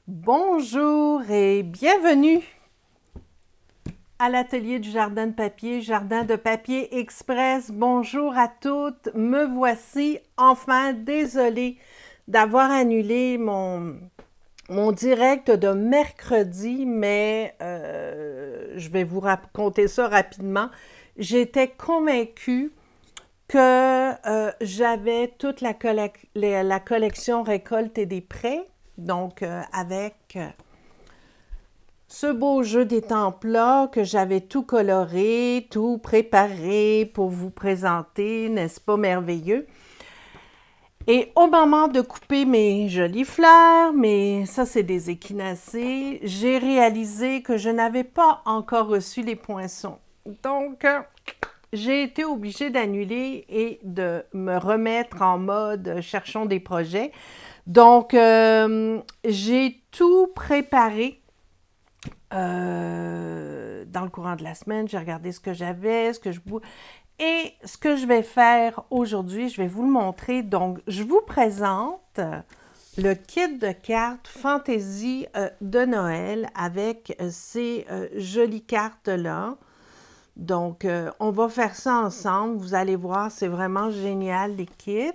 Bonjour et bienvenue à l'atelier du Jardin de papier, Jardin de papier express. Bonjour à toutes, me voici enfin. Désolée d'avoir annulé mon direct de mercredi, mais je vais vous raconter ça rapidement. J'étais convaincue que j'avais toute la collection Récolte et des prêts, donc avec ce beau jeu des temples-là que j'avais tout coloré, tout préparé pour vous présenter, n'est-ce pas merveilleux? Et au moment de couper mes jolies fleurs, mais ça c'est des échinacées, j'ai réalisé que je n'avais pas encore reçu les poinçons. Donc, j'ai été obligée d'annuler et de me remettre en mode cherchons des projets. Donc, j'ai tout préparé dans le courant de la semaine. J'ai regardé ce que j'avais, et ce que je vais faire aujourd'hui, je vais vous le montrer. Donc, je vous présente le kit de cartes Fantaisie de Noël avec ces jolies cartes-là. Donc, on va faire ça ensemble. Vous allez voir, c'est vraiment génial, les kits.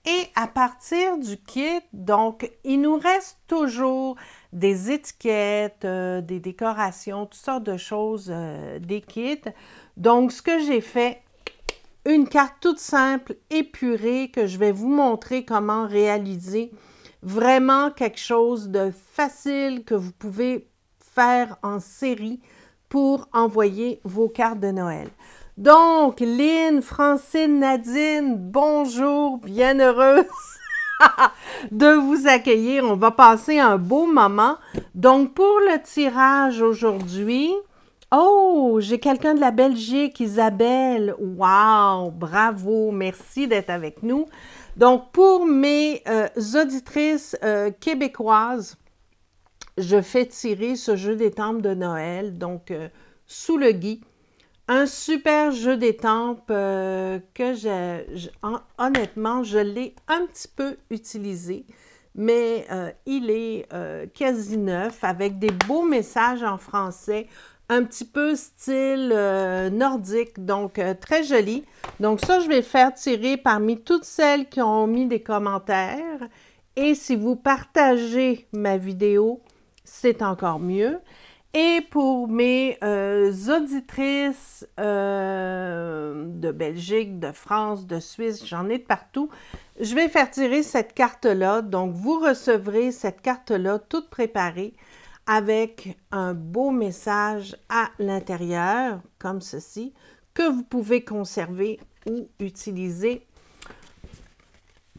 Et à partir du kit, donc, il nous reste toujours des étiquettes, des décorations, toutes sortes de choses, des kits. Donc, ce que j'ai fait, une carte toute simple, épurée, que je vais vous montrer comment réaliser. Vraiment quelque chose de facile que vous pouvez faire en série pour envoyer vos cartes de Noël. Donc, Lynn, Francine, Nadine, bonjour, bien heureuse de vous accueillir. On va passer un beau moment. Donc, pour le tirage aujourd'hui, oh, j'ai quelqu'un de la Belgique, Isabelle. Wow, bravo, merci d'être avec nous. Donc, pour mes auditrices québécoises, je fais tirer ce jeu d'étampes de Noël, donc sous le gui. Un super jeu d'étampes honnêtement, je l'ai un petit peu utilisé, mais il est quasi neuf avec des beaux messages en français, un petit peu style nordique, donc très joli. Donc ça, je vais faire tirer parmi toutes celles qui ont mis des commentaires. Et si vous partagez ma vidéo, c'est encore mieux. Et pour mes auditrices de Belgique, de France, de Suisse, j'en ai de partout, je vais faire tirer cette carte-là. Donc, vous recevrez cette carte-là toute préparée avec un beau message à l'intérieur, comme ceci, que vous pouvez conserver ou utiliser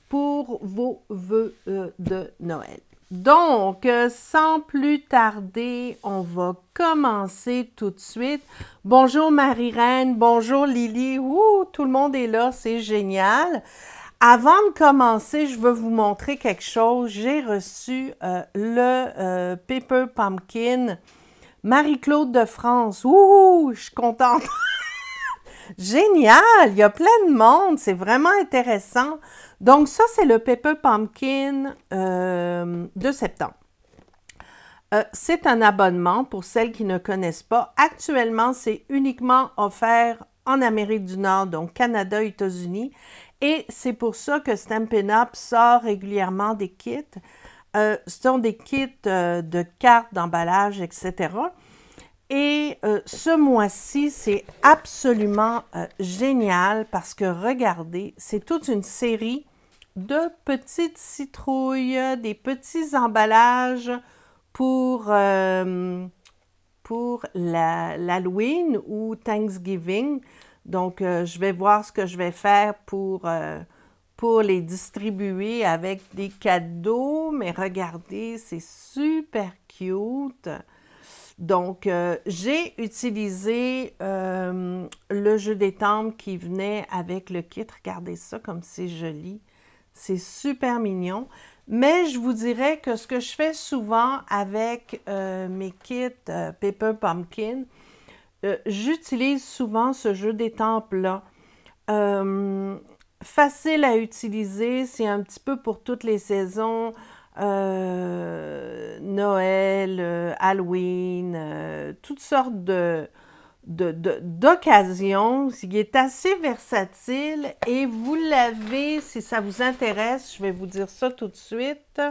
pour vos vœux de Noël. Donc, sans plus tarder, on va commencer tout de suite. Bonjour Marie-Reine, bonjour Lily. Ouh, tout le monde est là, c'est génial. Avant de commencer, je veux vous montrer quelque chose. J'ai reçu le Paper Pumpkin Marie-Claude de France. Ouh, je suis contente. Génial, il y a plein de monde, c'est vraiment intéressant. Donc ça, c'est le Paper Pumpkin de septembre. C'est un abonnement pour celles qui ne connaissent pas. Actuellement, c'est uniquement offert en Amérique du Nord, donc Canada, États-Unis. Et c'est pour ça que Stampin' Up sort régulièrement des kits. Ce sont des kits de cartes, d'emballage, etc. Et ce mois-ci, c'est absolument génial parce que regardez, c'est toute une série de petites citrouilles, des petits emballages pour l'Halloween ou Thanksgiving. Donc, je vais voir ce que je vais faire pour les distribuer avec des cadeaux. Mais regardez, c'est super cute. Donc, j'ai utilisé le jeu d'étampes qui venait avec le kit. Regardez ça comme c'est joli. C'est super mignon. Mais je vous dirais que ce que je fais souvent avec mes kits Paper Pumpkin, j'utilise souvent ce jeu d'étampes-là. Facile à utiliser, c'est un petit peu pour toutes les saisons. Noël, Halloween, toutes sortes d'occasions. Il est assez versatile et vous l'avez, si ça vous intéresse, je vais vous dire ça tout de suite.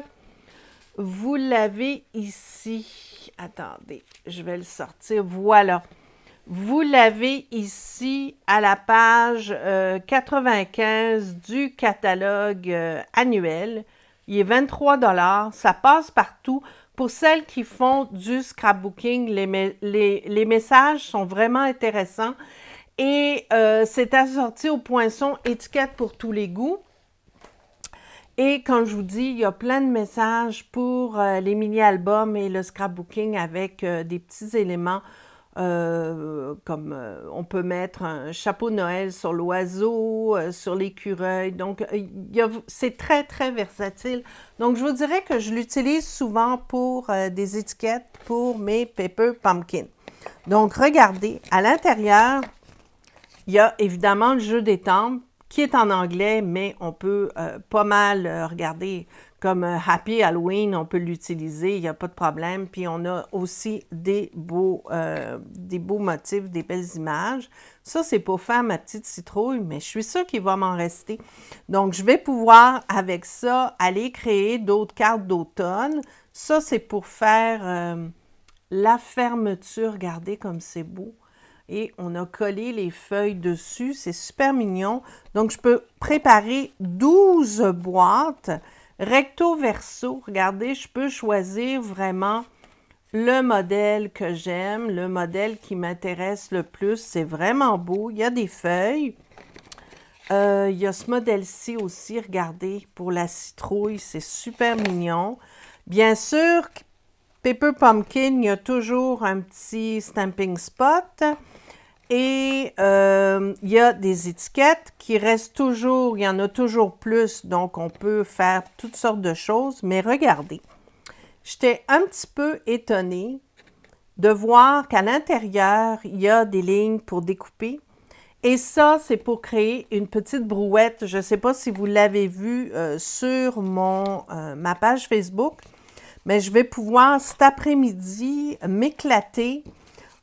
Vous l'avez ici. Attendez, je vais le sortir. Voilà. Vous l'avez ici à la page 95 du catalogue annuel. Il est 23 $. Ça passe partout. Pour celles qui font du scrapbooking, les messages sont vraiment intéressants. Et c'est assorti au poinçon, étiquette pour tous les goûts. Et comme je vous dis, il y a plein de messages pour les mini-albums et le scrapbooking avec des petits éléments comme on peut mettre un chapeau de Noël sur l'oiseau, sur l'écureuil. Donc, c'est très, très versatile. Donc, je vous dirais que je l'utilise souvent pour des étiquettes pour mes Paper Pumpkin. Donc, regardez, à l'intérieur, il y a évidemment le jeu des tempes qui est en anglais, mais on peut pas mal regarder comme Happy Halloween, on peut l'utiliser, il n'y a pas de problème. Puis on a aussi des beaux motifs, des belles images. Ça, c'est pour faire ma petite citrouille, mais je suis sûre qu'il va m'en rester. Donc, je vais pouvoir, avec ça, aller créer d'autres cartes d'automne. Ça, c'est pour faire la fermeture. Regardez comme c'est beau. Et on a collé les feuilles dessus. C'est super mignon. Donc, je peux préparer 12 boîtes recto verso. Regardez, je peux choisir vraiment le modèle que j'aime, le modèle qui m'intéresse le plus. C'est vraiment beau. Il y a des feuilles. Il y a ce modèle-ci aussi. Regardez, pour la citrouille. C'est super mignon. Bien sûr, Paper Pumpkin, il y a toujours un petit stamping spot. Et il y a des étiquettes qui restent toujours, il y en a toujours plus, donc on peut faire toutes sortes de choses. Mais regardez, j'étais un petit peu étonnée de voir qu'à l'intérieur, il y a des lignes pour découper. Et ça, c'est pour créer une petite brouette. Je ne sais pas si vous l'avez vu sur ma page Facebook, mais je vais pouvoir cet après-midi m'éclater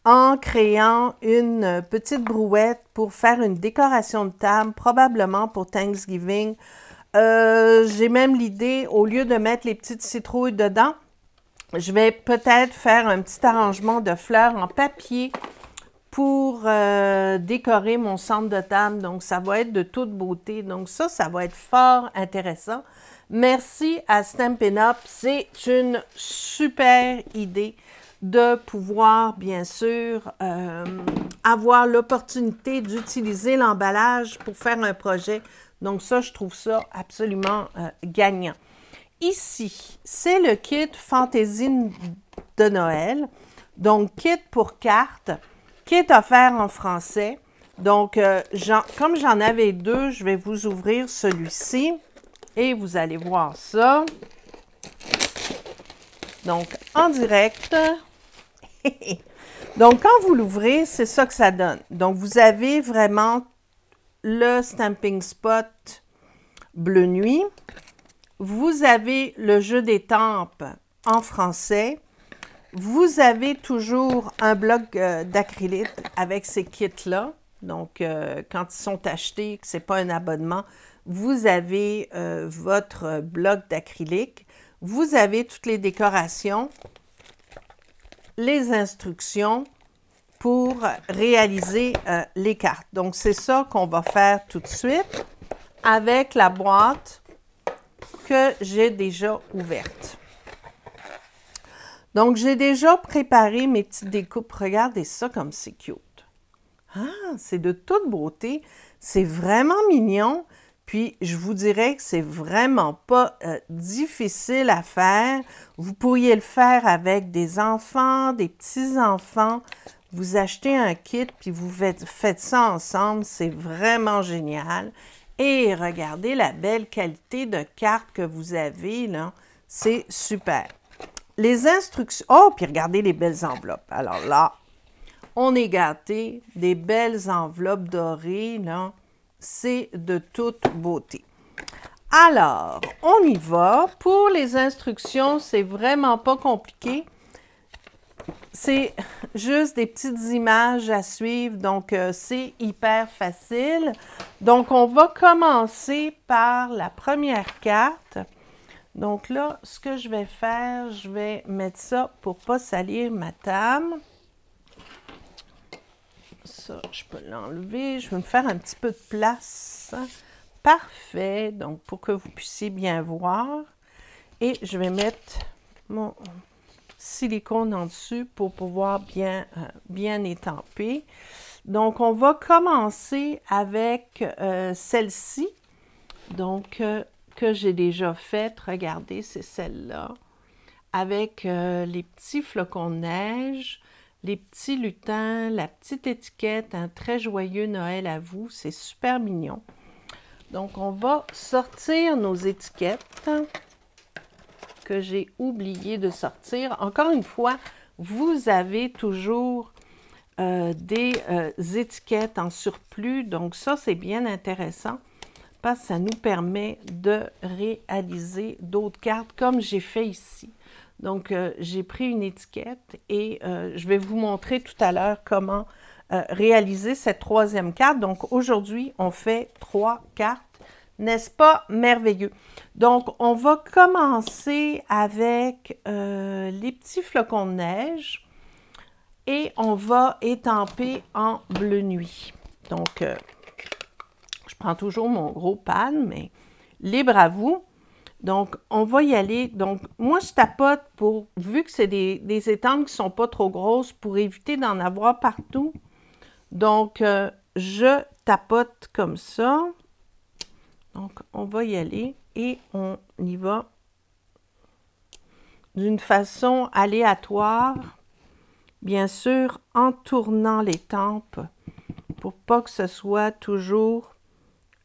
en créant une petite brouette pour faire une décoration de table, probablement pour Thanksgiving. J'ai même l'idée, au lieu de mettre les petites citrouilles dedans, je vais peut-être faire un petit arrangement de fleurs en papier pour décorer mon centre de table. Donc, ça va être de toute beauté. Donc, ça va être fort intéressant. Merci à Stampin' Up. C'est une super idée de pouvoir, bien sûr, avoir l'opportunité d'utiliser l'emballage pour faire un projet. Donc ça, je trouve ça absolument gagnant. Ici, c'est le kit Fantaisie de Noël. Donc, kit pour cartes, kit offert en français. Donc, comme j'en avais deux, je vais vous ouvrir celui-ci et vous allez voir ça. Donc, en direct. Donc, quand vous l'ouvrez, c'est ça que ça donne. Donc, vous avez vraiment le stamping spot bleu nuit. Vous avez le jeu des tempes en français. Vous avez toujours un bloc d'acrylique avec ces kits-là. Donc, quand ils sont achetés, que ce n'est pas un abonnement, vous avez votre bloc d'acrylique. Vous avez toutes les décorations, les instructions pour réaliser les cartes. Donc, c'est ça qu'on va faire tout de suite avec la boîte que j'ai déjà ouverte. Donc, j'ai déjà préparé mes petites découpes. Regardez ça comme c'est cute. Ah, c'est de toute beauté. C'est vraiment mignon. Puis, je vous dirais que c'est vraiment pas difficile à faire. Vous pourriez le faire avec des enfants, des petits-enfants. Vous achetez un kit, puis vous faites ça ensemble. C'est vraiment génial. Et regardez la belle qualité de carte que vous avez, là. C'est super. Les instructions... Oh, puis regardez les belles enveloppes. Alors là, on est gâtés. Des belles enveloppes dorées, là. C'est de toute beauté. Alors, on y va. Pour les instructions, c'est vraiment pas compliqué. C'est juste des petites images à suivre, donc c'est hyper facile. Donc, on va commencer par la première carte. Donc là, ce que je vais faire, je vais mettre ça pour ne pas salir ma table. Ça, je peux l'enlever. Je vais me faire un petit peu de place. Parfait. Donc, pour que vous puissiez bien voir. Et je vais mettre mon silicone en dessus pour pouvoir bien étamper. Donc, on va commencer avec celle-ci. Donc, que j'ai déjà faite. Regardez, c'est celle-là. Avec les petits flocons de neige, les petits lutins, la petite étiquette, un très joyeux Noël à vous. C'est super mignon. Donc, on va sortir nos étiquettes que j'ai oublié de sortir. Encore une fois, vous avez toujours des étiquettes en surplus. Donc, ça, c'est bien intéressant parce que ça nous permet de réaliser d'autres cartes comme j'ai fait ici. Donc, j'ai pris une étiquette et je vais vous montrer tout à l'heure comment réaliser cette troisième carte. Donc, aujourd'hui, on fait 3 cartes. N'est-ce pas merveilleux? Donc, on va commencer avec les petits flocons de neige et on va étamper en bleu nuit. Donc, je prends toujours mon gros pan, mais libre à vous. Donc, on va y aller. Donc, moi, je tapote pour, vu que c'est des étampes qui ne sont pas trop grosses, pour éviter d'en avoir partout. Donc, je tapote comme ça. Donc, on va y aller et on y va d'une façon aléatoire, bien sûr, en tournant les tempes pour pas que ce soit toujours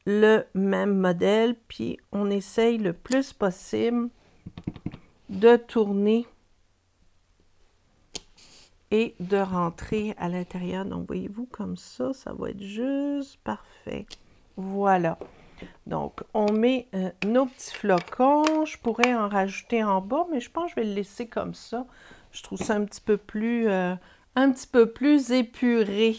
le même modèle. Puis, on essaye le plus possible de tourner et de rentrer à l'intérieur. Donc, voyez-vous, comme ça va être juste parfait. Voilà. Donc, on met nos petits flocons. Je pourrais en rajouter en bas, mais je pense que je vais le laisser comme ça. Je trouve ça un petit peu plus épuré.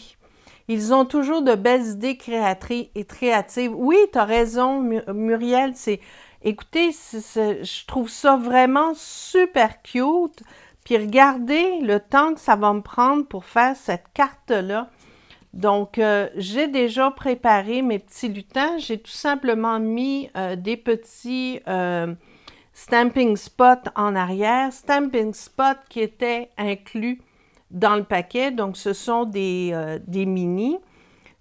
Ils ont toujours de belles idées créatives. Oui, tu as raison, Muriel. Écoutez, je trouve ça vraiment super cute. Puis regardez le temps que ça va me prendre pour faire cette carte-là. Donc, j'ai déjà préparé mes petits lutins. J'ai tout simplement mis des petits stamping spots en arrière. Stamping spots qui étaient inclus dans le paquet. Donc, ce sont des mini.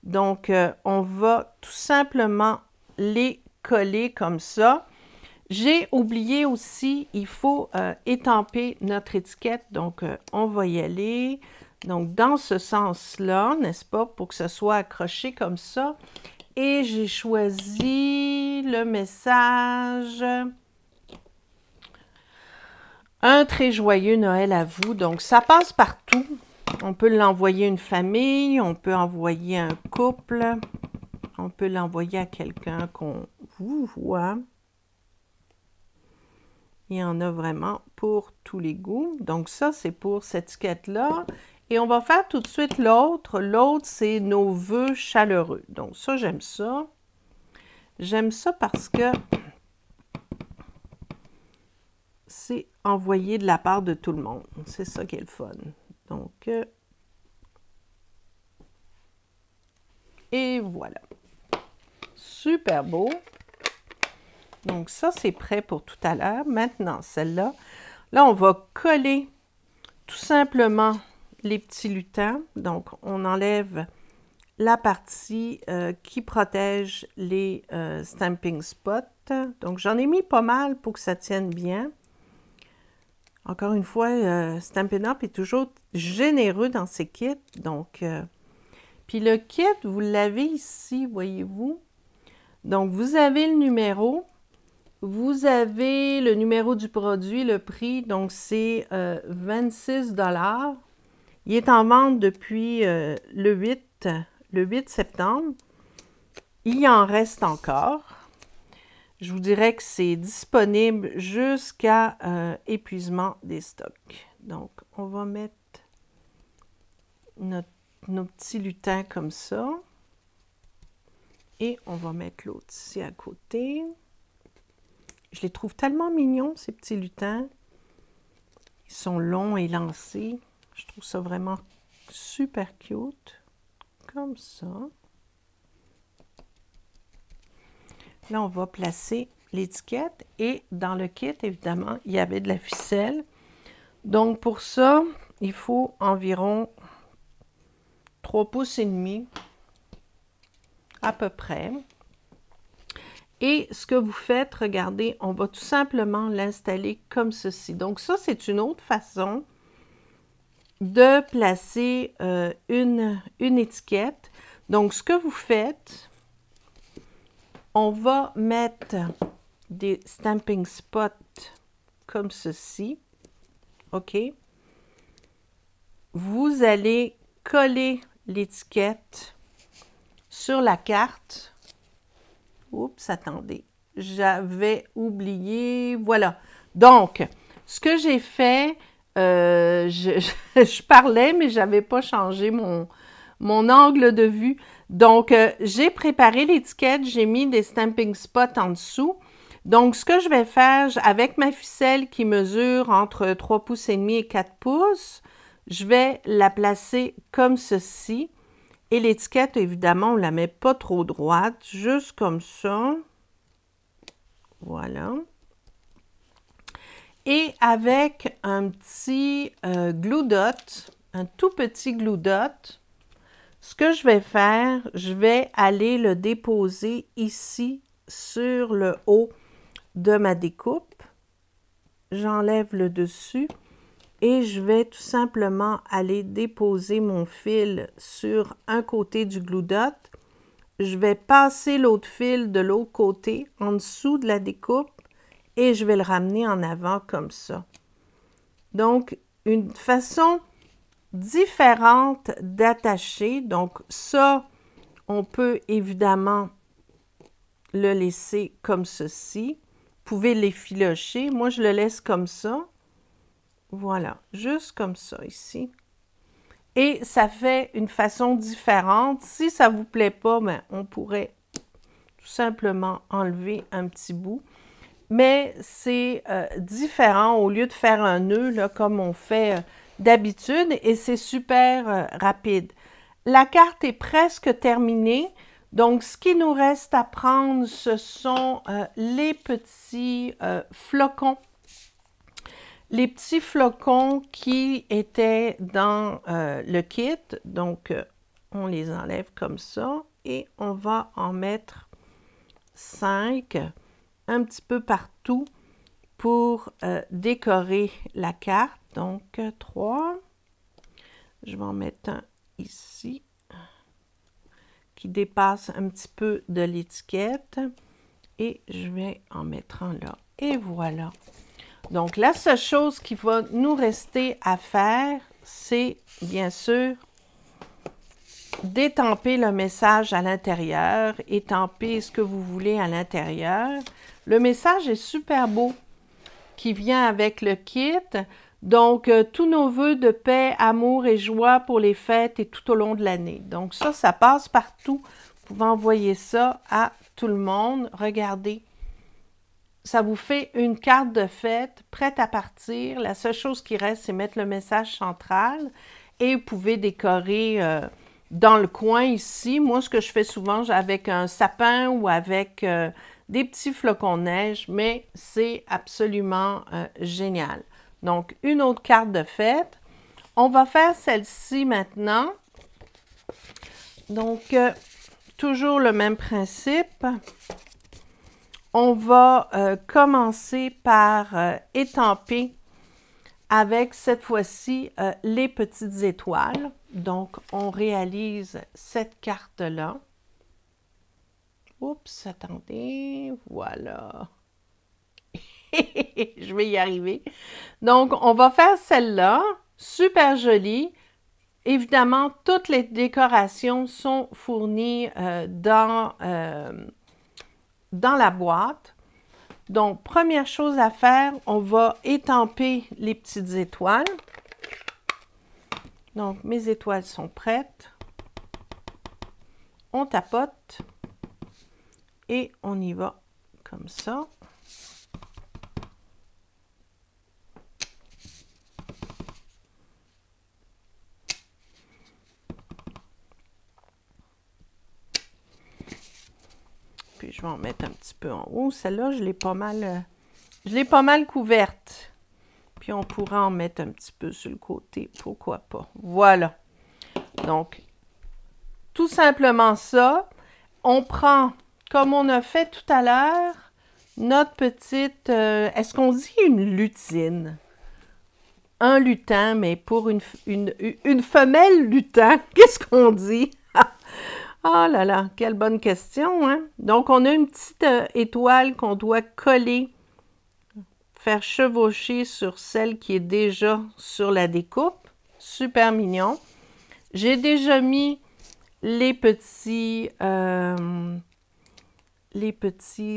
Donc, on va tout simplement les coller comme ça. J'ai oublié aussi, il faut étamper notre étiquette. Donc, on va y aller. Donc, dans ce sens-là, n'est-ce pas, pour que ce soit accroché comme ça. Et j'ai choisi le message « Un très joyeux Noël à vous ». Donc, ça passe partout. On peut l'envoyer à une famille, on peut envoyer à un couple, on peut l'envoyer à quelqu'un qu'on vous voit. Il y en a vraiment pour tous les goûts. Donc, ça, c'est pour cette étiquette-là. Et on va faire tout de suite l'autre. L'autre, c'est nos vœux chaleureux. Donc, ça, j'aime ça. J'aime ça parce que c'est envoyé de la part de tout le monde. C'est ça qui est le fun. Donc, et voilà. Super beau. Donc, ça, c'est prêt pour tout à l'heure. Maintenant, celle-là. Là, on va coller tout simplement les petits lutins. Donc, on enlève la partie qui protège les stamping spots. Donc, j'en ai mis pas mal pour que ça tienne bien. Encore une fois, Stampin' Up est toujours généreux dans ses kits. Donc, puis le kit, vous l'avez ici, voyez-vous. Donc, vous avez le numéro. Vous avez le numéro du produit, le prix. Donc, c'est 26 $. Il est en vente depuis le 8 septembre. Il y en reste encore. Je vous dirais que c'est disponible jusqu'à épuisement des stocks. Donc, on va mettre nos petits lutins comme ça. Et on va mettre l'autre ici à côté. Je les trouve tellement mignons, ces petits lutins. Ils sont longs et lancés. Je trouve ça vraiment super cute. Comme ça. Là, on va placer l'étiquette. Et dans le kit, évidemment, il y avait de la ficelle. Donc, pour ça, il faut environ 3 pouces et demi. À peu près. Et ce que vous faites, regardez, on va tout simplement l'installer comme ceci. Donc ça, c'est une autre façon de placer une étiquette. Donc ce que vous faites, on va mettre des stamping spots comme ceci. OK? Vous allez coller l'étiquette sur la carte. Oups, attendez. J'avais oublié. Voilà. Donc, ce que j'ai fait, je parlais, mais je n'avais pas changé mon angle de vue. Donc, j'ai préparé l'étiquette. J'ai mis des stamping spots en dessous. Donc, ce que je vais faire, avec ma ficelle qui mesure entre 3 pouces et demi et 4 pouces, je vais la placer comme ceci. Et l'étiquette, évidemment, on ne la met pas trop droite, juste comme ça. Voilà. Et avec un petit glue dot, un tout petit glue dot, ce que je vais faire, je vais aller le déposer ici sur le haut de ma découpe. J'enlève le dessus. Et je vais tout simplement aller déposer mon fil sur un côté du glue dot. Je vais passer l'autre fil de l'autre côté, en dessous de la découpe, et je vais le ramener en avant comme ça. Donc, une façon différente d'attacher. Donc, ça, on peut évidemment le laisser comme ceci. Vous pouvez l'effilocher. Moi, je le laisse comme ça. Voilà, juste comme ça ici. Et ça fait une façon différente. Si ça ne vous plaît pas, ben, on pourrait tout simplement enlever un petit bout. Mais c'est différent au lieu de faire un nœud là, comme on fait d'habitude et c'est super rapide. La carte est presque terminée. Donc, ce qui nous reste à prendre, ce sont les petits flocons. Les petits flocons qui étaient dans le kit, donc on les enlève comme ça et on va en mettre 5 un petit peu partout pour décorer la carte. Donc 3, je vais en mettre un ici qui dépasse un petit peu de l'étiquette et je vais en mettre un là et voilà. Donc, la seule chose qui va nous rester à faire, c'est bien sûr d'étamper le message à l'intérieur, étamper ce que vous voulez à l'intérieur. Le message est super beau qui vient avec le kit. Donc, tous nos vœux de paix, amour et joie pour les fêtes et tout au long de l'année. Donc, ça passe partout. Vous pouvez envoyer ça à tout le monde. Regardez. Ça vous fait une carte de fête prête à partir. La seule chose qui reste, c'est mettre le message central et vous pouvez décorer dans le coin ici. Moi, ce que je fais souvent, avec un sapin ou avec des petits flocons de neige, mais c'est absolument génial. Donc, une autre carte de fête. On va faire celle-ci maintenant. Donc, toujours le même principe. On va commencer par étamper avec cette fois-ci les petites étoiles. Donc, on réalise cette carte-là. Oups, attendez, voilà. Je vais y arriver. Donc, on va faire celle-là, super jolie. Évidemment, toutes les décorations sont fournies dans la boîte. Donc, première chose à faire, on va étamper les petites étoiles. Donc, mes étoiles sont prêtes. On tapote et on y va comme ça. Puis je vais en mettre un petit peu en haut. Celle-là, je l'ai pas mal couverte. Puis on pourra en mettre un petit peu sur le côté, pourquoi pas. Voilà. Donc, tout simplement ça. On prend, comme on a fait tout à l'heure, notre petite... est-ce qu'on dit une lutine? Un lutin, mais pour une femelle lutin, qu'est-ce qu'on dit? Oh là là, quelle bonne question, hein? Donc, on a une petite étoile qu'on doit coller, faire chevaucher sur celle qui est déjà sur la découpe. Super mignon. J'ai déjà mis les petits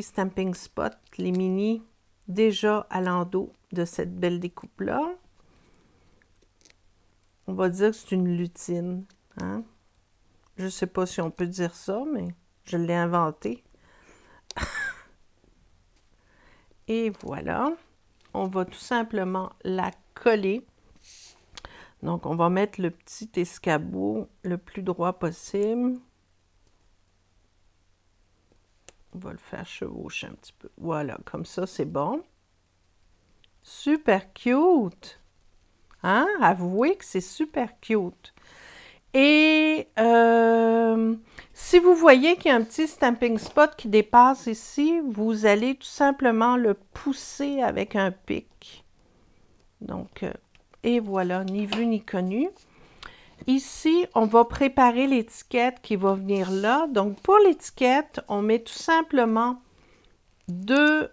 stamping spots, les mini, déjà à l'endos de cette belle découpe-là. On va dire que c'est une lutine, hein? Je ne sais pas si on peut dire ça, mais je l'ai inventé. Et voilà. On va tout simplement la coller. Donc, on va mettre le petit escabeau le plus droit possible. On va le faire chevaucher un petit peu. Voilà, comme ça, c'est bon. Super cute! Hein? Avouez que c'est super cute. Et si vous voyez qu'il y a un petit stamping spot qui dépasse ici, vous allez tout simplement le pousser avec un pic. Donc, et voilà, ni vu ni connu. Ici, on va préparer l'étiquette qui va venir là. Donc, pour l'étiquette, on met tout simplement deux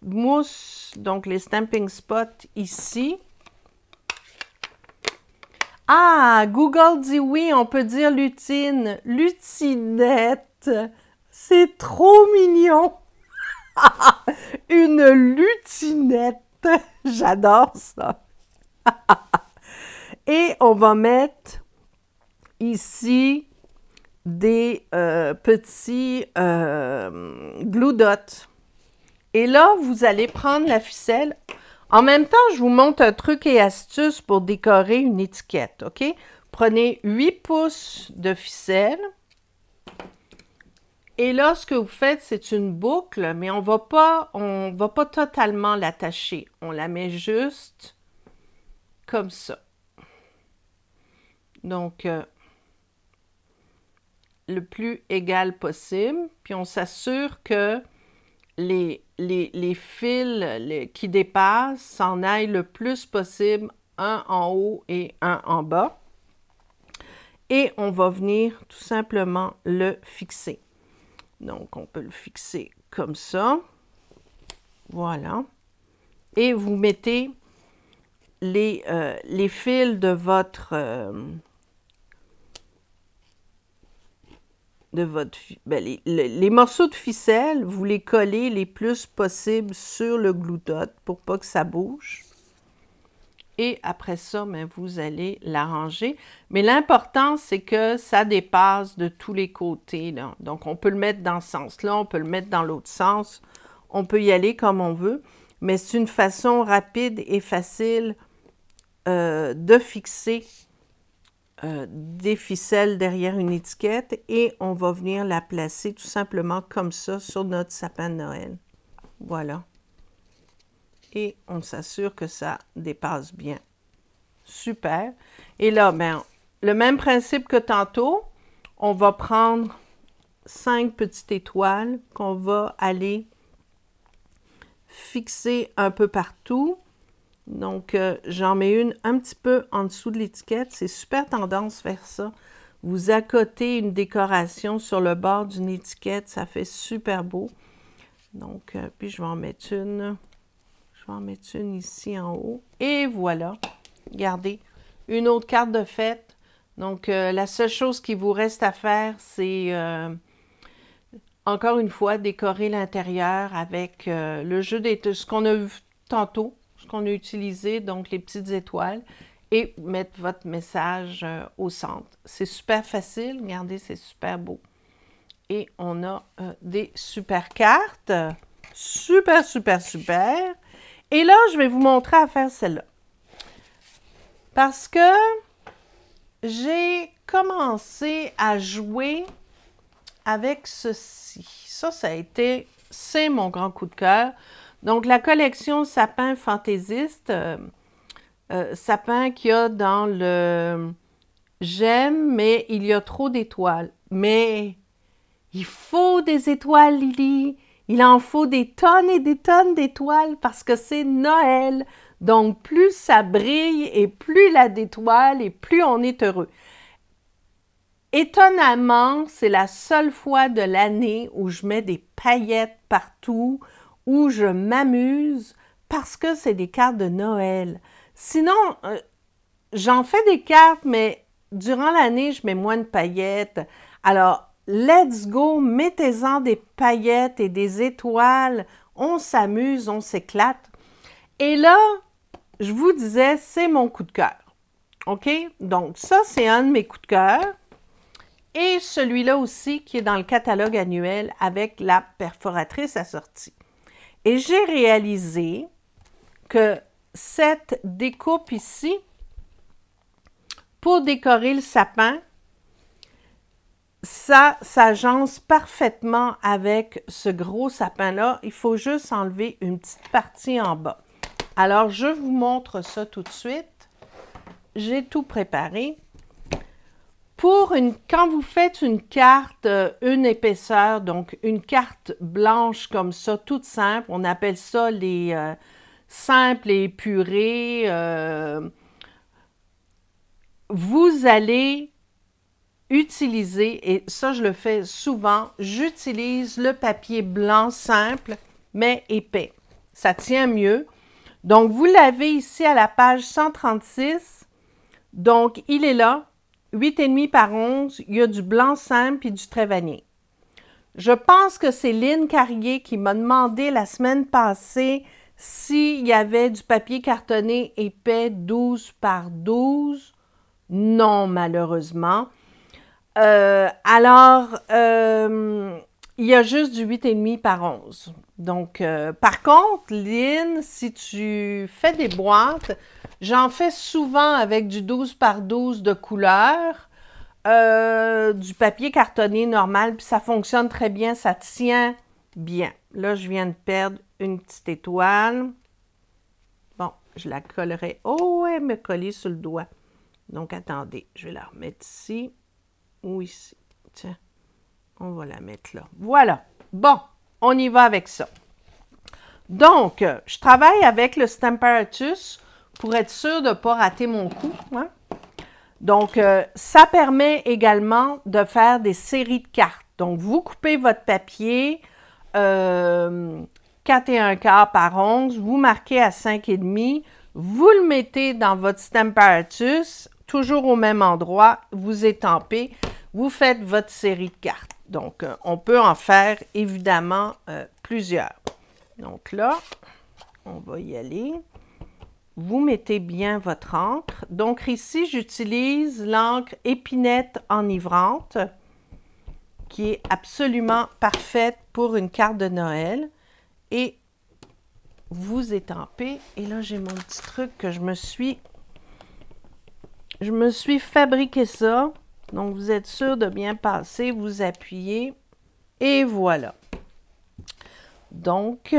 mousses, donc les stamping spots ici. Ah, Google dit oui, on peut dire lutine, lutinette. C'est trop mignon. Une lutinette. J'adore ça. Et on va mettre ici des petits glue dots. Et là, vous allez prendre la ficelle. En même temps, je vous montre un truc et astuce pour décorer une étiquette, OK? Prenez 8 pouces de ficelle. Et là, ce que vous faites, c'est une boucle, mais on va pas totalement l'attacher. On la met juste comme ça. Donc, le plus égal possible. Puis, on s'assure que les fils qui dépassent s'en aillent le plus possible, un en haut et un en bas. Et on va venir tout simplement le fixer. Donc, on peut le fixer comme ça. Voilà. Et vous mettez les fils de votre... les morceaux de ficelle, vous les collez les plus possible sur le glue dot pour pas que ça bouge. Et après ça, ben, vous allez l'arranger. Mais l'important, c'est que ça dépasse de tous les côtés, là. Donc, on peut le mettre dans ce sens-là, on peut le mettre dans l'autre sens. On peut y aller comme on veut. Mais c'est une façon rapide et facile de fixer des ficelles derrière une étiquette et on va venir la placer tout simplement comme ça sur notre sapin de Noël. Voilà. Et on s'assure que ça dépasse bien. Super. Et là, ben, le même principe que tantôt, on va prendre 5 petites étoiles qu'on va aller fixer un peu partout. Donc, j'en mets une un petit peu en dessous de l'étiquette. C'est super tendance faire ça. Vous accotez une décoration sur le bord d'une étiquette. Ça fait super beau. Donc, puis je vais en mettre une. Je vais en mettre une ici en haut. Et voilà. Regardez, une autre carte de fête. Donc, la seule chose qui vous reste à faire, c'est encore une fois, décorer l'intérieur avec le jeu d'étoiles, ce qu'on a vu tantôt, ce qu'on a utilisé, donc les petites étoiles, et mettre votre message au centre. C'est super facile, regardez, c'est super beau. Et on a des super cartes, super, super, super. Et là, je vais vous montrer à faire celle-là. Parce que j'ai commencé à jouer avec ceci. Ça a été, c'est mon grand coup de cœur. Donc, la collection Sapin Fantaisiste, sapin qu'il y a dans le j'aime, mais il y a trop d'étoiles. Mais il faut des étoiles, Lily. Il en faut des tonnes et des tonnes d'étoiles parce que c'est Noël. Donc, plus ça brille et plus il y a d'étoiles et plus on est heureux. Étonnamment, c'est la seule fois de l'année où je mets des paillettes partout, où je m'amuse parce que c'est des cartes de Noël. Sinon, j'en fais des cartes, mais durant l'année, je mets moins de paillettes. Alors, let's go, mettez-en des paillettes et des étoiles. On s'amuse, on s'éclate. Et là, je vous disais, c'est mon coup de cœur. OK? Donc, ça, c'est un de mes coups de cœur. Et celui-là aussi qui est dans le catalogue annuel avec la perforatrice assortie. Et j'ai réalisé que cette découpe ici, pour décorer le sapin, ça s'agence parfaitement avec ce gros sapin-là. Il faut juste enlever une petite partie en bas. Alors, je vous montre ça tout de suite. J'ai tout préparé. Quand vous faites une carte, une épaisseur, donc une carte blanche comme ça, toute simple, on appelle ça les simples et épurés, vous allez utiliser, et ça je le fais souvent, j'utilise le papier blanc simple, mais épais. Ça tient mieux. Donc, vous l'avez ici à la page 136. Donc, il est là. 8,5 par 11, il y a du blanc simple et du trait vanille. Je pense que c'est Lynn Carrier qui m'a demandé la semaine passée s'il y avait du papier cartonné épais 12 par 12. Non, malheureusement. Il y a juste du 8,5 par 11. Donc, par contre, Lynn, si tu fais des boîtes, j'en fais souvent avec du 12 par 12 de couleur, du papier cartonné normal, puis ça fonctionne très bien, ça tient bien. Là, je viens de perdre une petite étoile. Bon, je la collerai. Oh, elle me collée sur le doigt. Donc, attendez, je vais la remettre ici ou ici. Tiens, on va la mettre là. Voilà. Bon, on y va avec ça. Donc, je travaille avec le Stamparatus pour être sûr de ne pas rater mon coup. Hein? Donc, ça permet également de faire des séries de cartes. Donc, vous coupez votre papier 4 1/4 par 11, vous marquez à 5,5, vous le mettez dans votre Stamparatus, toujours au même endroit, vous étampez, vous faites votre série de cartes. Donc, on peut en faire évidemment plusieurs. Donc là, on va y aller. Vous mettez bien votre encre. Donc ici, j'utilise l'encre Épinette enivrante qui est absolument parfaite pour une carte de Noël. Et vous étampez. Et là, j'ai mon petit truc que je me suis fabriqué ça. Donc, vous êtes sûr de bien passer, vous appuyez. Et voilà. Donc,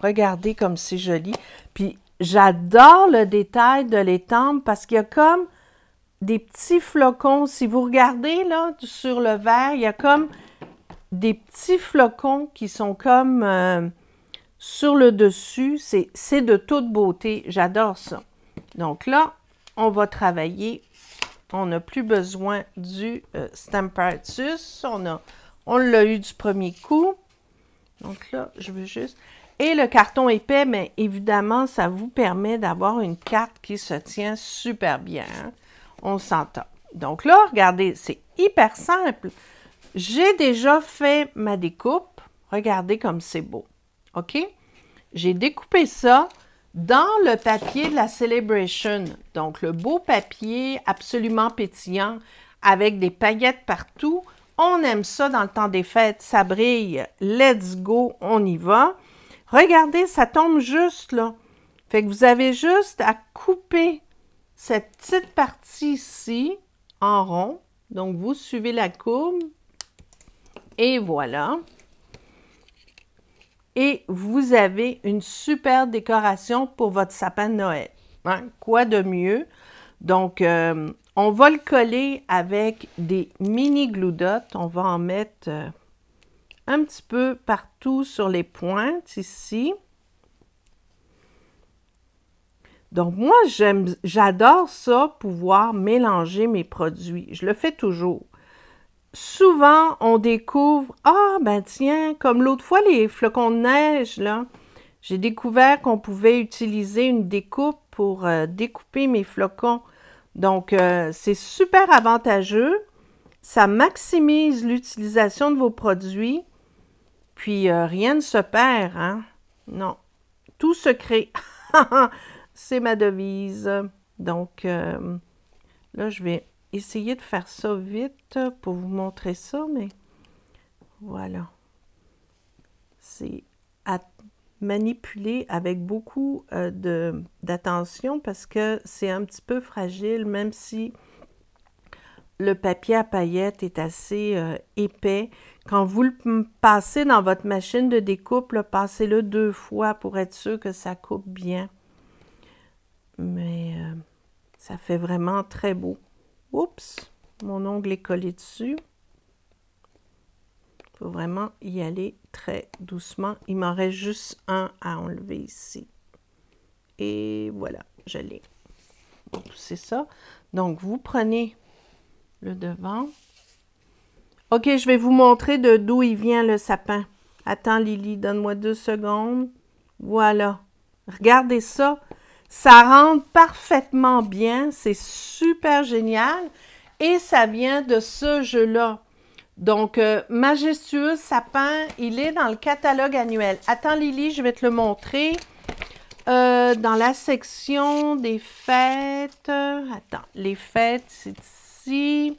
regardez comme c'est joli. Puis, j'adore le détail de l'étampe parce qu'il y a comme des petits flocons. Si vous regardez là sur le verre, il y a comme des petits flocons qui sont comme sur le dessus. C'est de toute beauté. J'adore ça. Donc là, on va travailler. On n'a plus besoin du Stamparatus. On l'a eu du premier coup. Donc là, je veux juste... Et le carton épais, mais évidemment, ça vous permet d'avoir une carte qui se tient super bien. Hein? On s'entend. Donc là, regardez, c'est hyper simple. J'ai déjà fait ma découpe. Regardez comme c'est beau. OK? J'ai découpé ça dans le papier de la Celebration. Donc, le beau papier absolument pétillant avec des paillettes partout. On aime ça dans le temps des fêtes. Ça brille. Let's go, on y va. Regardez, ça tombe juste là. Fait que vous avez juste à couper cette petite partie ici en rond. Donc, vous suivez la courbe. Et voilà. Et vous avez une super décoration pour votre sapin de Noël. Hein? Quoi de mieux? Donc, on va le coller avec des mini glue dots. On va en mettre un petit peu partout sur les pointes ici. Donc, moi, j'adore ça, pouvoir mélanger mes produits. Je le fais toujours. Souvent, on découvre, ah, ben tiens, comme l'autre fois, les flocons de neige, là, j'ai découvert qu'on pouvait utiliser une découpe pour découper mes flocons. Donc, c'est super avantageux. Ça maximise l'utilisation de vos produits. Puis, rien ne se perd, hein? Non. Tout se crée. C'est ma devise. Donc, là, je vais essayer de faire ça vite pour vous montrer ça, mais voilà. C'est à manipuler avec beaucoup d'attention parce que c'est un petit peu fragile, même si le papier à paillettes est assez épais. Quand vous le passez dans votre machine de découpe, passez-le 2 fois pour être sûr que ça coupe bien. Mais ça fait vraiment très beau. Oups, mon ongle est collé dessus. Il faut vraiment y aller très doucement. Il m'en reste juste un à enlever ici. Et voilà, je l'ai. C'est ça. Donc, vous prenez le devant. OK, je vais vous montrer d'où il vient le sapin. Attends, Lily, donne-moi 2 secondes. Voilà. Regardez ça. Ça rentre parfaitement bien. C'est super génial. Et ça vient de ce jeu-là. Donc, Majestueux Sapin, il est dans le catalogue annuel. Attends, Lily, je vais te le montrer. Dans la section des fêtes. Attends, les fêtes, c'est ici.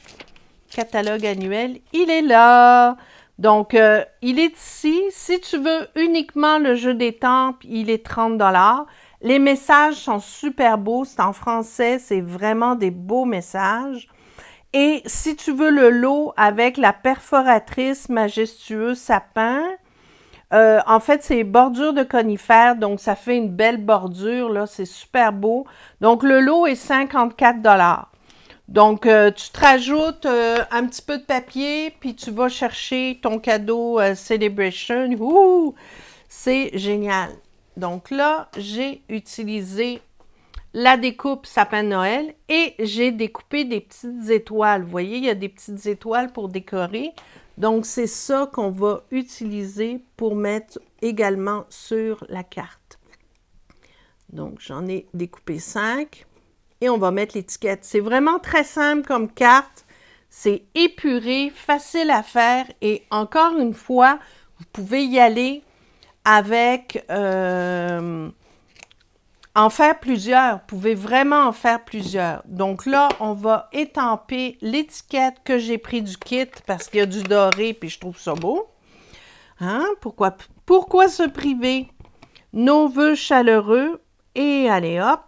Catalogue annuel, il est là. Donc, il est ici. Si tu veux uniquement le jeu des tempes, il est 30 $. Les messages sont super beaux. C'est en français. C'est vraiment des beaux messages. Et si tu veux le lot avec la perforatrice Majestueux Sapin, en fait, c'est bordure de conifères. Donc, ça fait une belle bordure. Là, c'est super beau. Donc, le lot est 54 $. Donc, tu te rajoutes un petit peu de papier, puis tu vas chercher ton cadeau Celebration. Ouh! C'est génial. Donc là, j'ai utilisé la découpe sapin de Noël et j'ai découpé des petites étoiles. Vous voyez, il y a des petites étoiles pour décorer. Donc, c'est ça qu'on va utiliser pour mettre également sur la carte. Donc, j'en ai découpé 5. Et on va mettre l'étiquette. C'est vraiment très simple comme carte. C'est épuré, facile à faire. Et encore une fois, vous pouvez y aller avec... en faire plusieurs. Vous pouvez vraiment en faire plusieurs. Donc là, on va étamper l'étiquette que j'ai pris du kit parce qu'il y a du doré puis je trouve ça beau. Hein? Pourquoi se priver? Nos vœux chaleureux. Et allez, hop.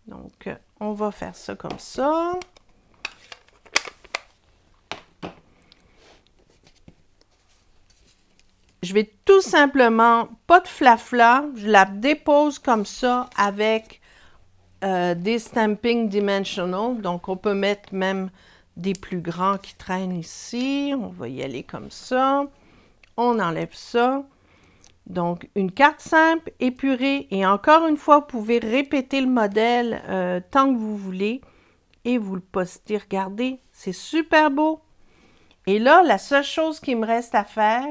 Donc, on va faire ça comme ça. Je vais tout simplement, pas de flafla, je la dépose comme ça avec des Stamping Dimensional. Donc, on peut mettre même des plus grands qui traînent ici. On va y aller comme ça. On enlève ça. Donc, une carte simple, épurée. Et encore une fois, vous pouvez répéter le modèle tant que vous voulez. Et vous le postez. Regardez, c'est super beau. Et là, la seule chose qui me reste à faire,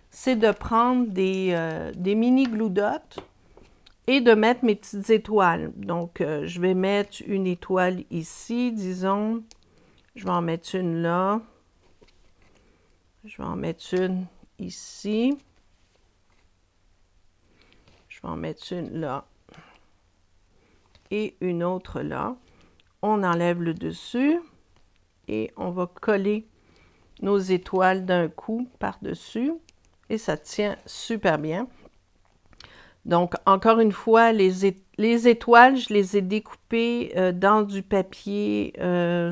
c'est de prendre des mini glue dots et de mettre mes petites étoiles. Donc, je vais mettre une étoile ici, disons. Je vais en mettre une là. Je vais en mettre une ici. vais en mettre une là et une autre là. On enlève le dessus et on va coller nos étoiles d'un coup par-dessus et ça tient super bien. Donc, encore une fois, les étoiles, je les ai découpées dans du papier.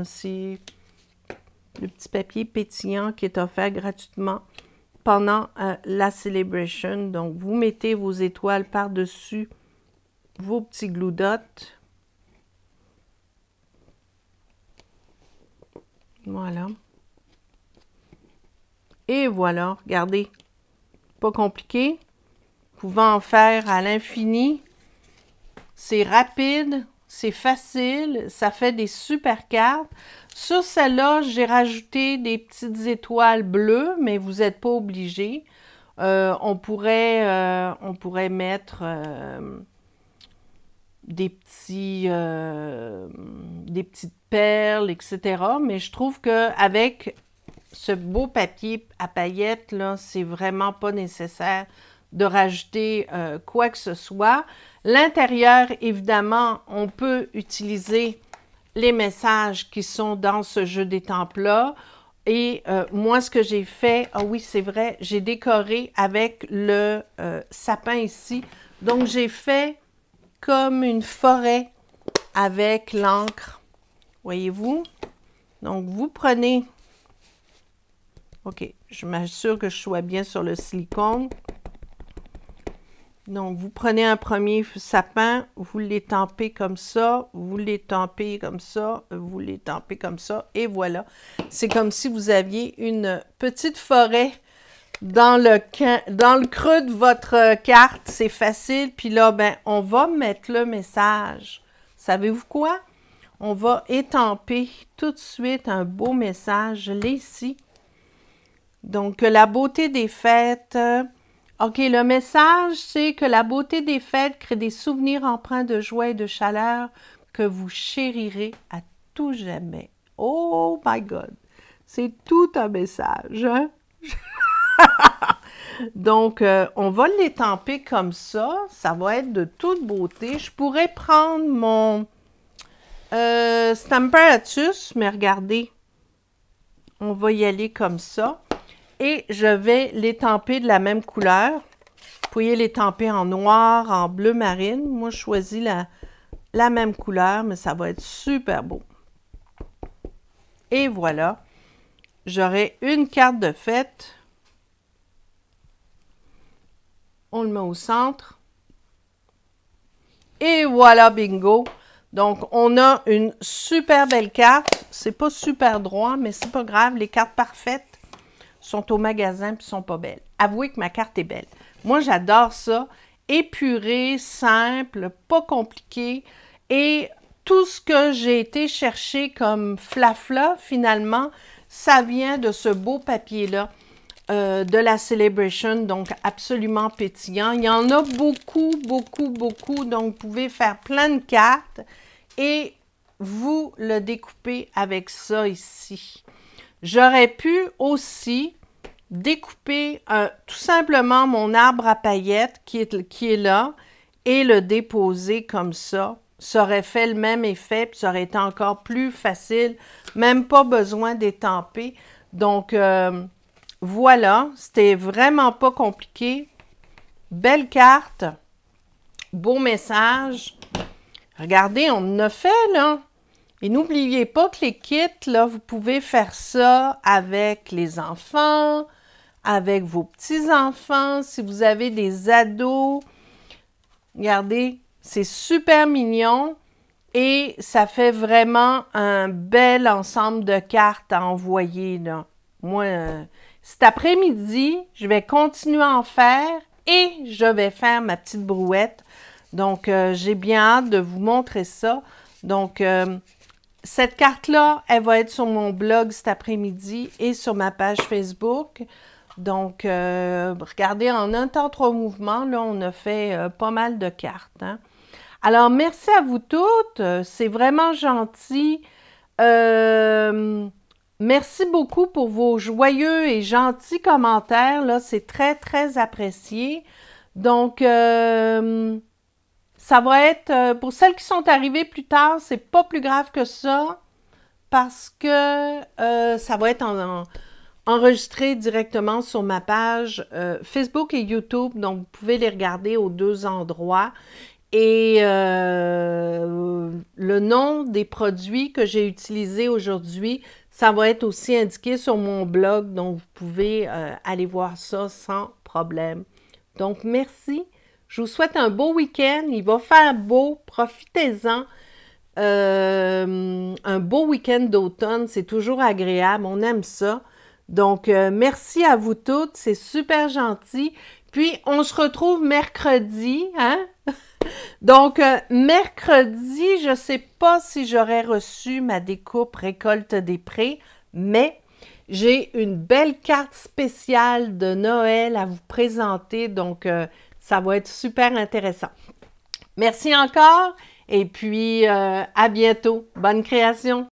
C'est le petit papier pétillant qui est offert gratuitement pendant la Celebration. Donc, vous mettez vos étoiles par-dessus vos petits glue dots. Voilà. Et voilà, regardez. Pas compliqué. Vous pouvez en faire à l'infini. C'est rapide, c'est facile, ça fait des super cartes. Sur celle-là, j'ai rajouté des petites étoiles bleues, mais vous n'êtes pas obligé. On pourrait mettre des petites perles, etc. Mais je trouve qu'avec ce beau papier à paillettes, là, c'est vraiment pas nécessaire de rajouter quoi que ce soit. L'intérieur, évidemment, on peut utiliser les messages qui sont dans ce jeu d'étampes-là. Et moi, ce que j'ai fait, ah oui, c'est vrai, j'ai décoré avec le sapin ici. Donc, j'ai fait comme une forêt avec l'encre. Voyez-vous? Donc, vous prenez... OK, je m'assure que je sois bien sur le silicone. Donc, vous prenez un premier sapin, vous l'étampez comme ça, vous l'étampez comme ça, vous l'étampez comme ça, et voilà. C'est comme si vous aviez une petite forêt dans le creux de votre carte. C'est facile. Puis là, ben, on va mettre le message. Savez-vous quoi? On va étamper tout de suite un beau message. Je l'ai ici. Donc, la beauté des fêtes... OK, le message, c'est que la beauté des fêtes crée des souvenirs empreints de joie et de chaleur que vous chérirez à tout jamais. Oh my God! C'est tout un message, hein? Donc, on va l'étamper comme ça. Ça va être de toute beauté. Je pourrais prendre mon Stamparatus, mais regardez, on va y aller comme ça. Et je vais l'étamper de la même couleur. Vous pouvez l'étamper en noir, en bleu marine. Moi, je choisis la même couleur, mais ça va être super beau. Et voilà. J'aurai une carte de fête. On le met au centre. Et voilà, bingo! Donc, on a une super belle carte. C'est pas super droit, mais c'est pas grave. Les cartes parfaites sont au magasin et sont pas belles. Avouez que ma carte est belle. Moi, j'adore ça. Épuré, simple, pas compliqué. Et tout ce que j'ai été chercher comme flafla, finalement, ça vient de ce beau papier-là de la Celebration, donc absolument pétillant. Il y en a beaucoup, beaucoup, beaucoup. Donc, vous pouvez faire plein de cartes et vous le découpez avec ça ici. J'aurais pu aussi découper tout simplement mon arbre à paillettes qui est là et le déposer comme ça. Ça aurait fait le même effet, puis ça aurait été encore plus facile. Même pas besoin d'étamper. Donc, voilà, c'était vraiment pas compliqué. Belle carte, beau message. Regardez, on en a fait, là. Et n'oubliez pas que les kits, là, vous pouvez faire ça avec les enfants, avec vos petits-enfants, si vous avez des ados. Regardez, c'est super mignon et ça fait vraiment un bel ensemble de cartes à envoyer, là. Moi, cet après-midi, je vais continuer à en faire et je vais faire ma petite brouette. Donc, j'ai bien hâte de vous montrer ça. Donc, cette carte-là, elle va être sur mon blog cet après-midi et sur ma page Facebook. Donc, regardez, en un temps, 3 mouvements, là, on a fait pas mal de cartes, hein. Alors, merci à vous toutes. C'est vraiment gentil. Merci beaucoup pour vos joyeux et gentils commentaires. Là, c'est très, très apprécié. Donc, ça va être, pour celles qui sont arrivées plus tard, c'est pas plus grave que ça, parce que ça va être enregistré directement sur ma page Facebook et YouTube, donc vous pouvez les regarder aux deux endroits. Et le nom des produits que j'ai utilisés aujourd'hui, ça va être aussi indiqué sur mon blog, donc vous pouvez aller voir ça sans problème. Donc, merci. Je vous souhaite un beau week-end. Il va faire beau. Profitez-en. Un beau week-end d'automne, c'est toujours agréable. On aime ça. Donc, merci à vous toutes. C'est super gentil. Puis, on se retrouve mercredi, hein? Donc, mercredi, je ne sais pas si j'aurai reçu ma découpe Récolte des prés, mais j'ai une belle carte spéciale de Noël à vous présenter, donc ça va être super intéressant. Merci encore et puis à bientôt. Bonne création!